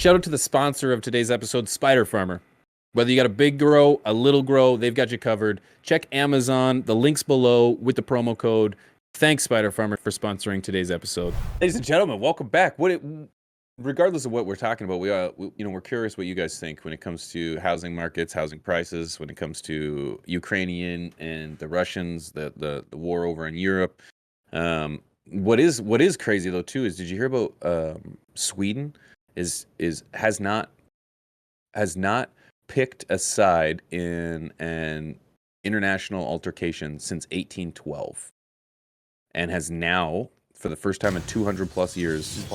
Shout out to the sponsor of today's episode, Spider Farmer. Whether you got a big grow, a little grow, they've got you covered. Check Amazon, the links below with the promo code. Thanks, Spider Farmer, for sponsoring today's episode. Ladies and gentlemen, welcome back. Regardless of what we're talking about, we're curious what you guys think when it comes to housing markets, housing prices, when it comes to Ukrainian and the Russians, the war over in Europe. What is crazy though too is, did you hear about Sweden has not picked a side in an international altercation since 1812, and has now, for the first time in 200 plus years,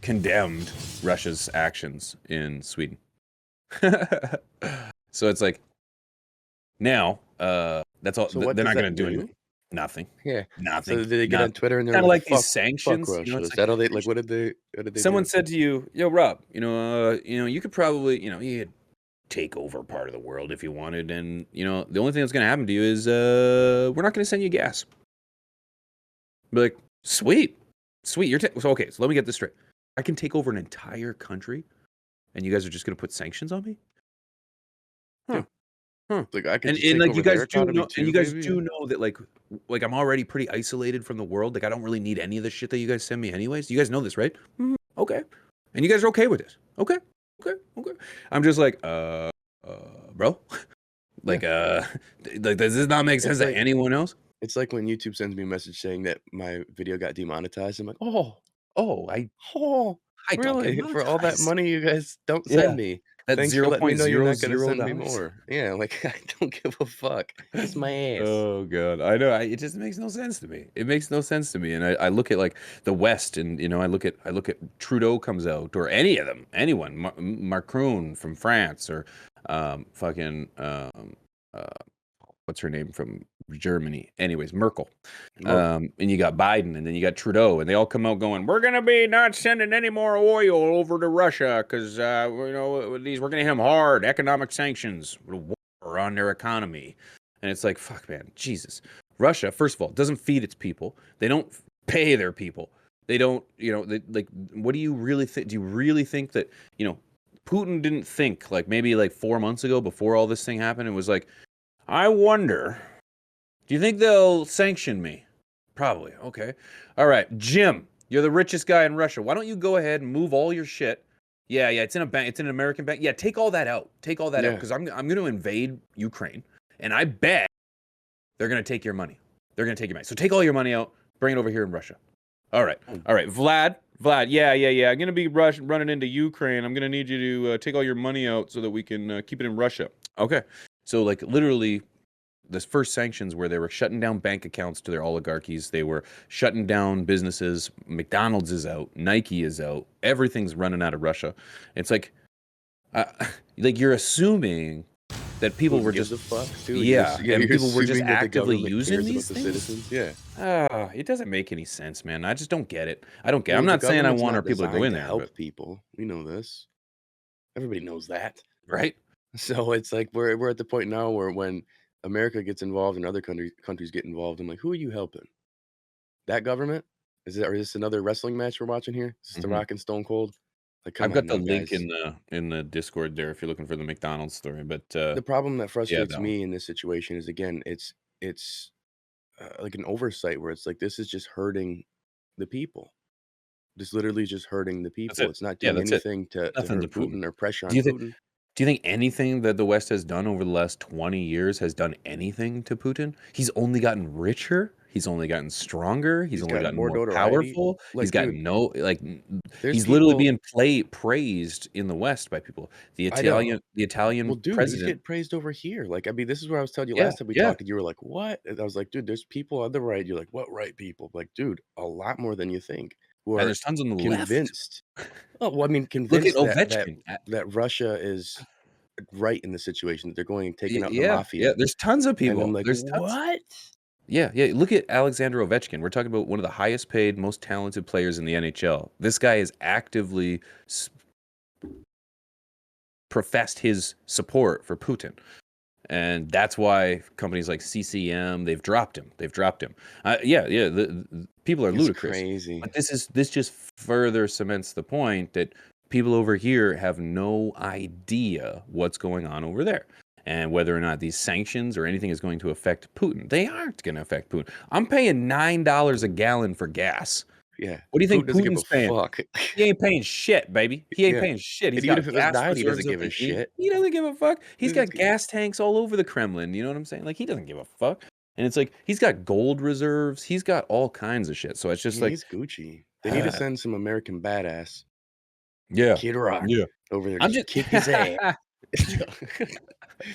condemned Russia's actions in Sweden. So it's like, now that's all. So They're what not does going that to do do? anything. Nothing. Yeah. Nothing. So did they get on Twitter and they're Kind of like fuck, these sanctions. fuck Russia? You know, Is it's that how they like, what did they someone do? said to you, "Yo, Rob, you could probably, you could take over part of the world if you wanted, and the only thing that's going to happen to you is we're not going to send you gas." Be like, sweet, you're so okay. So let me get this straight. I can take over an entire country, and you guys are just going to put sanctions on me? Huh. Like I could And just take like over you guys their do economy know, too, that like I'm already pretty isolated from the world. Like I don't really need any of the shit that you guys send me anyways. You guys know this, right? Okay. And you guys are okay with this? Okay. I'm just like, bro, like, like, does this not make sense to anyone else? It's like when YouTube sends me a message saying that my video got demonetized. I'm like, I don't get really? For all that monetized. money you guys don't Yeah. send me. That Thanks for letting me know you're not going to send me $0.00. more. Yeah, like I don't give a fuck. Kiss my ass. Oh god, I know. It just makes no sense to me. It makes no sense to me. And I look at like the West, and I look at Trudeau comes out, or any of them, anyone, Macron from France, or fucking what's her name from Germany? Anyways, Merkel. And you got Biden, and then you got Trudeau, and they all come out going, "We're gonna be not sending any more oil over to Russia because we're gonna hit them hard, economic sanctions, war on their economy." And it's like, fuck, man, Jesus. Russia, first of all, doesn't feed its people. They don't pay their people. They don't, like, what do you really think? Do you really think that, Putin didn't think, like, maybe like 4 months ago before all this thing happened, it was like, I wonder, do you think they'll sanction me? Probably. Okay. All right. Jim, you're the richest guy in Russia. Why don't you go ahead and move all your shit? Yeah, it's in a bank. It's in an American bank. Yeah, take all that out. Take all that out, because I'm going to invade Ukraine. And I bet they're going to take your money. They're going to take your money. So take all your money out, bring it over here in Russia. All right. Vlad, yeah. I'm going to be running into Ukraine. I'm going to need you to take all your money out so that we can keep it in Russia. Okay. So like literally this first sanctions where they were shutting down bank accounts to their oligarchies. They were shutting down businesses. McDonald's is out. Nike is out. Everything's running out of Russia. It's like you're assuming that people were just and people were just actively using these things. It doesn't make any sense, man. I just don't get it. I don't get it. I'm not saying I want our people to go in there. Help people. We know this. Everybody knows that, right? So it's like we're at the point now where when America gets involved and other countries get involved, I'm like, who are you helping? That government? Is this another wrestling match we're watching here? Is this The Rock and Stone Cold? Like, I've got the link in the Discord there if you're looking for the McDonald's story. But the problem that frustrates me in this situation is, again, it's like an oversight where it's like, this is just hurting the people. This literally just hurting the people. It's not doing anything to hurt Putin or pressure on Putin. Do you think anything that the West has done over the last 20 years has done anything to Putin? He's only gotten richer. He's only gotten stronger. He's only gotten more powerful. He's gotten he's literally being praised in the West by people. The Italian president. He's getting praised over here. Like, I mean, this is where I was telling you last time we talked, and you were like, what? And I was like, dude, there's people on the right. You're like, what right people? Like, dude, a lot more than you think. Who are there's tons on the convinced. left. Oh, well, I mean, convinced that Russia is right in the situation, that they're going and taking out the mafia. Yeah, there's tons of people. And I'm like, what? Yeah. Look at Alexander Ovechkin. We're talking about one of the highest paid, most talented players in the NHL. This guy has actively professed his support for Putin. And that's why companies like CCM, they've dropped him. People are It's ludicrous. crazy. But this just further cements the point that people over here have no idea what's going on over there. And whether or not these sanctions or anything is going to affect Putin. They aren't going to affect Putin. I'm paying $9 a gallon for gas. Yeah. What do you think Putin doesn't give a Putin's paying? fuck. He ain't paying shit, baby. He ain't Yeah. paying shit. He's And even got if it was gas 9, he reserves doesn't of give a the E. shit. He doesn't give a fuck. He's He's got gas tanks all over the Kremlin. You know what I'm saying? Like, he doesn't give a fuck. And it's like, he's got gold reserves. He's got all kinds of shit. So it's just yeah, like, he's Gucci. They need to send some American badass, yeah, Kid Rock, yeah. over there to I'm just just, kick his ass.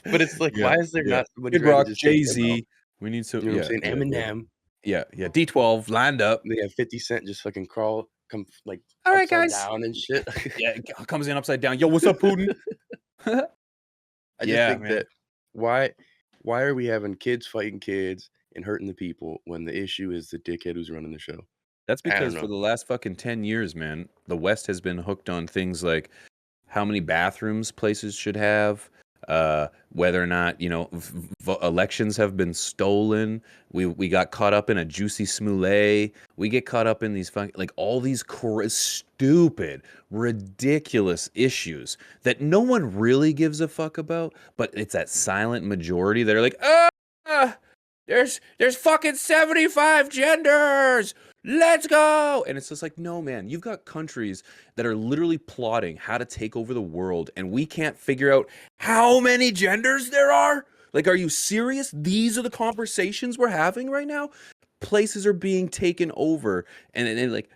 But it's like, yeah, why is there yeah. not somebody Kid ready to Rock, just take Jay them out? Z. We need some, You know what I'm yeah, saying? yeah, yeah, Eminem. yeah, yeah. D12 lined up. They have 50 Cent just fucking come like All right, upside guys. down and shit. Yeah, comes in upside down. Yo, what's up, Putin? I just Yeah, think man. that why why are we having kids fighting kids and hurting the people when the issue is the dickhead who's running the show? That's I don't because for know. the last fucking 10 years, man, the West has been hooked on things like how many bathrooms places should have, whether or not, elections have been stolen. We got caught up in a juicy smoulet. We get caught up in these like all these stupid, ridiculous issues that no one really gives a fuck about, but it's that silent majority that are like, ah, there's fucking 75 genders. Let's go. And it's just like, no, man, you've got countries that are literally plotting how to take over the world, and we can't figure out how many genders there are. Like, are you serious? These are the conversations we're having right now? Places are being taken over, and like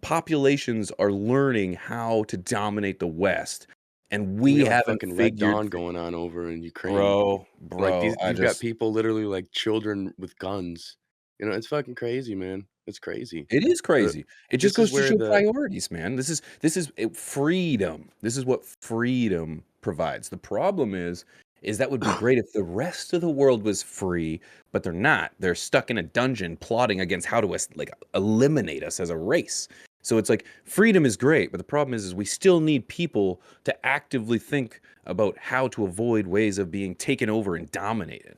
populations are learning how to dominate the West, and We we got like haven't fucking Red figured, Dawn going on over in Ukraine. bro, Like bro. these you've got people literally like children with guns. You know, it's fucking crazy, man. It's crazy. It is The crazy. It just this is goes to where show the priorities, man. This is freedom. This is what freedom provides. The problem is that would be great if the rest of the world was free, but they're not. They're stuck in a dungeon plotting against how to like eliminate us as a race. So it's like freedom is great, but the problem is we still need people to actively think about how to avoid ways of being taken over and dominated.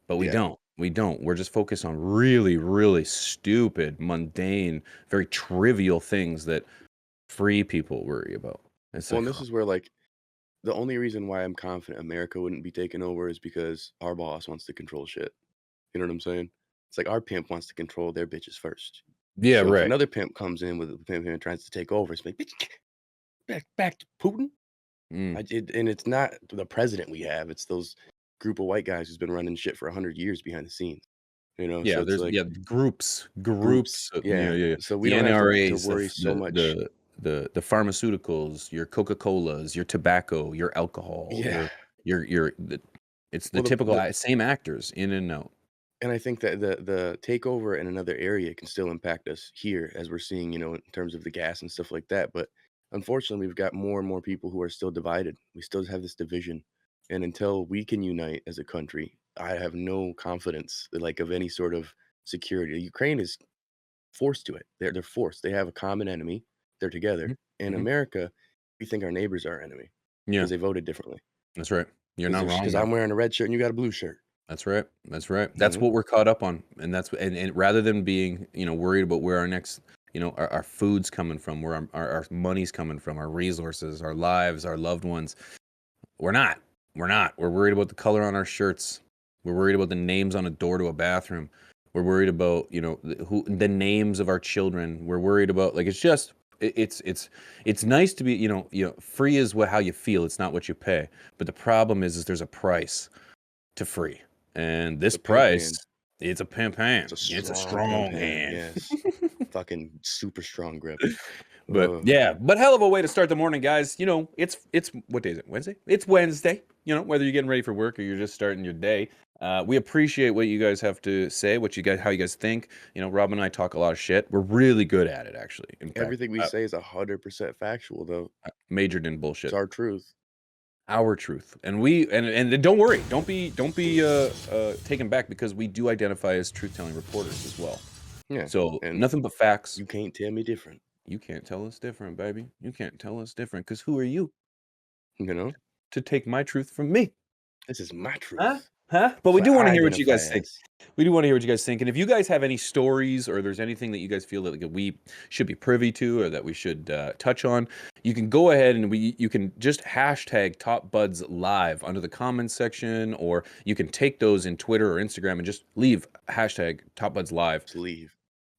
But we yeah. don't. We don't. We're just focused on really, really stupid, mundane, very trivial things that free people worry about. It's Well, like, and this is where like the only reason why I'm confident America wouldn't be taken over is because our boss wants to control shit. You know what I'm saying? It's like our pimp wants to control their bitches first. yeah, So if right. another pimp comes in with a pimp and tries to take over, it's like, bitch, back to Putin. Mm. And it's not the president we have. It's those group of white guys who's been running shit for 100 years behind the scenes. You know, so Yeah, it's there's like groups, groups. yeah, Yeah. yeah, yeah. So we The don't have to NRAs, worry so much. the pharmaceuticals, your Coca-Colas, your tobacco, your alcohol, Yeah. it's the Well, typical same actors in and out. and I think that the takeover in another area can still impact us here, as we're seeing, in terms of the gas and stuff like that. But unfortunately, we've got more and more people who are still divided. We still have this division, and until we can unite as a country, I have no confidence that, like, of any sort of security. Ukraine is forced to it. They're forced. They have a common enemy. They're together. Mhm, In mhm. America, we think our neighbors are our enemy Yeah, because they voted differently. that's right. You're not wrong, Because man. I'm wearing a red shirt and you got a blue shirt. That's right. That's right. You That's know? what we're caught up on, and and rather than being, worried about where our next, our food's coming from, where our money's coming from, our resources, our lives, our loved ones, we're not. We're not. We're worried about the color on our shirts. We're worried about the names on a door to a bathroom. We're worried about, the names of our children. We're worried about, like, it's just it's nice to be, free is how you feel. It's not what you pay. But the problem is there's a price to free. And It's this a pimp price, hand. it's a pimp hand. It's a It's a strong pimp strong hand, hand. yes. Fucking super strong grip. But Ugh. yeah, but hell of a way to start the morning, guys. It's what day is it? Wednesday? It's Wednesday. Whether you're getting ready for work or you're just starting your day. We appreciate what you guys have to say, how you guys think. Rob and I talk a lot of shit. We're really good at it, actually. In fact, Everything we say is 100% factual, though. majored in It's bullshit. our truth. Our truth, and and don't worry, don't be taken back, because we do identify as truth telling reporters as well. Yeah, So and nothing but facts. you can't tell me different, You can't tell us different, baby. You can't tell us different, because who are you you know? to take my truth from me? This is my Huh? truth. Huh? But we So do want to I hear what you identify guys think. as. We do want to hear what you guys think. And if you guys have any stories or there's anything that you guys feel that like, we should be privy to or that we should touch on, you can go ahead and you can just hashtag Top Buds Live under the comments section, or you can take those in Twitter or Instagram and just leave hashtag Top Buds Live. Just leave.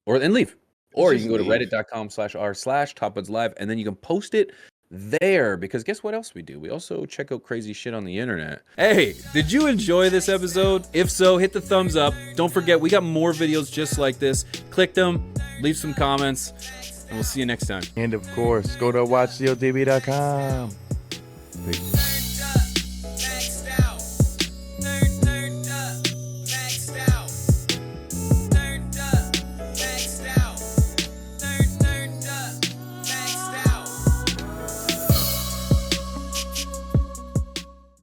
Or leave. Or you Just can go to leave. reddit.com/r/Top Buds Live, and then you can post it there, because guess what else we do? We also check out crazy shit on the internet. Hey, did you enjoy this episode? If so, hit the thumbs up. Don't forget, we got more videos just like this. Click them, leave some comments, and we'll see you next time. And of course, go to watchcodb.com. Peace.